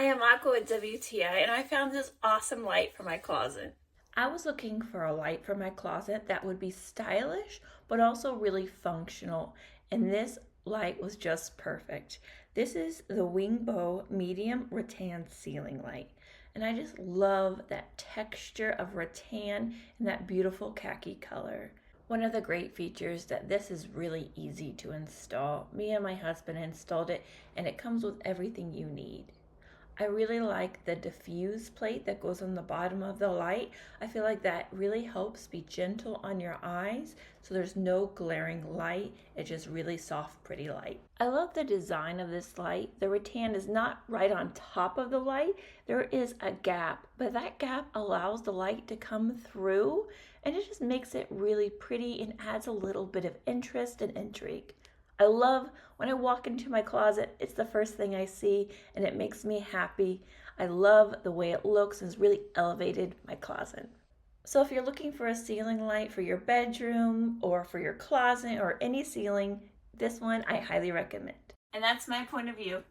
I'm Aqua with WTI, and I found this awesome light for my closet. I was looking for a light for my closet that would be stylish but also really functional, and this light was just perfect. This is the WINGBO medium rattan ceiling light, and I just love that texture of rattan and that beautiful khaki color. One of the great features that this is really easy to install. Me and my husband installed it, and it comes with everything you need. I really like the diffuse plate that goes on the bottom of the light. I feel like that really helps be gentle on your eyes, so there's no glaring light. It's just really soft, pretty light. I love the design of this light. The rattan is not right on top of the light. There is a gap, but that gap allows the light to come through, and it just makes it really pretty and adds a little bit of interest and intrigue. I love when I walk into my closet, it's the first thing I see and it makes me happy. I love the way it looks and it's really elevated my closet. So if you're looking for a ceiling light for your bedroom or for your closet or any ceiling, this one I highly recommend. And that's my point of view.